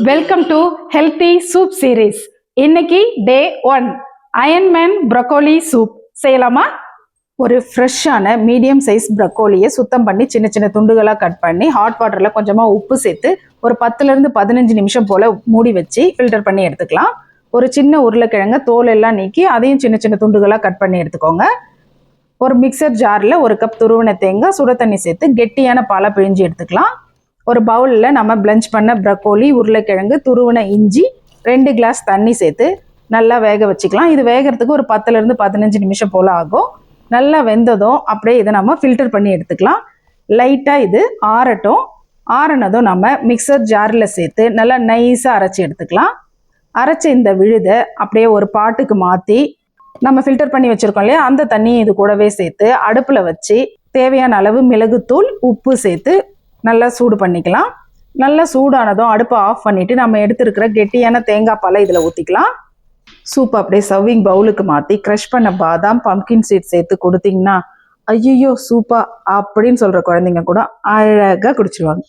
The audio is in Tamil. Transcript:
Welcome to healthy soup series. இன்னைக்கு டே 1 அயன்மேன் ப்ரொக்கோலி சூப் செய்யலாமா? ஒரு ஃப்ரெஷ்ஷான மீடியம் சைஸ் ப்ரொக்கோலியை சுத்தம் பண்ணி சின்ன சின்ன துண்டுகளாக கட் பண்ணி ஹாட் வாட்டரில் கொஞ்சமாக உப்பு சேர்த்து ஒரு 10லேருந்து 15 நிமிஷம் போல் மூடி வச்சு ஃபில்டர் பண்ணி எடுத்துக்கலாம். ஒரு சின்ன உருளைக்கிழங்க தோல் எல்லாம் நீக்கி அதையும் சின்ன சின்ன துண்டுகளாக கட் பண்ணி எடுத்துக்கோங்க. ஒரு மிக்சர் ஜாரில் 1 கப் துருவின தேங்காய் சுட தண்ணி சேர்த்து கெட்டியான பாலை பிழிஞ்சு எடுத்துக்கலாம். ஒரு பவுலில் நம்ம பிளஞ்ச் பண்ண ப்ரொக்கோலி, உருளைக்கிழங்கு, துருவின இஞ்சி, 2 கிளாஸ் தண்ணி சேர்த்து நல்லா வேக வச்சுக்கலாம். இது வேகிறதுக்கு ஒரு 10லேருந்து 15 நிமிஷம் போல் ஆகும். நல்லா வெந்ததும் அப்படியே இதை நம்ம ஃபில்டர் பண்ணி எடுத்துக்கலாம். லைட்டாக இது ஆறட்டும். ஆறினதும் நம்ம மிக்சர் ஜாரில் சேர்த்து நல்லா நைஸாக அரைச்சி எடுத்துக்கலாம். அரைச்ச இந்த விழுதை அப்படியே ஒரு பாட்டுக்கு மாற்றி நம்ம ஃபில்டர் பண்ணி வச்சுருக்கோம் இல்லையா, அந்த தண்ணியை இது கூடவே சேர்த்து அடுப்பில் வச்சு தேவையான அளவு மிளகுத்தூள், உப்பு சேர்த்து நல்லா சூடு பண்ணிக்கலாம். நல்லா சூடானதும் அடுப்பை ஆஃப் பண்ணிவிட்டு நம்ம எடுத்துருக்கிற கெட்டியான தேங்காய் பாலை இதில் ஊற்றிக்கலாம். சூப் அப்படியே சர்விங் பவுலுக்கு மாற்றி க்ரஷ் பண்ண பாதாம், பம்கின் சீட் சேர்த்து கொடுத்தீங்கன்னா ஐயோ சூப்பா அப்படின்னு சொல்கிற குழந்தைங்க கூட அழகாக குடிச்சிடுவாங்க.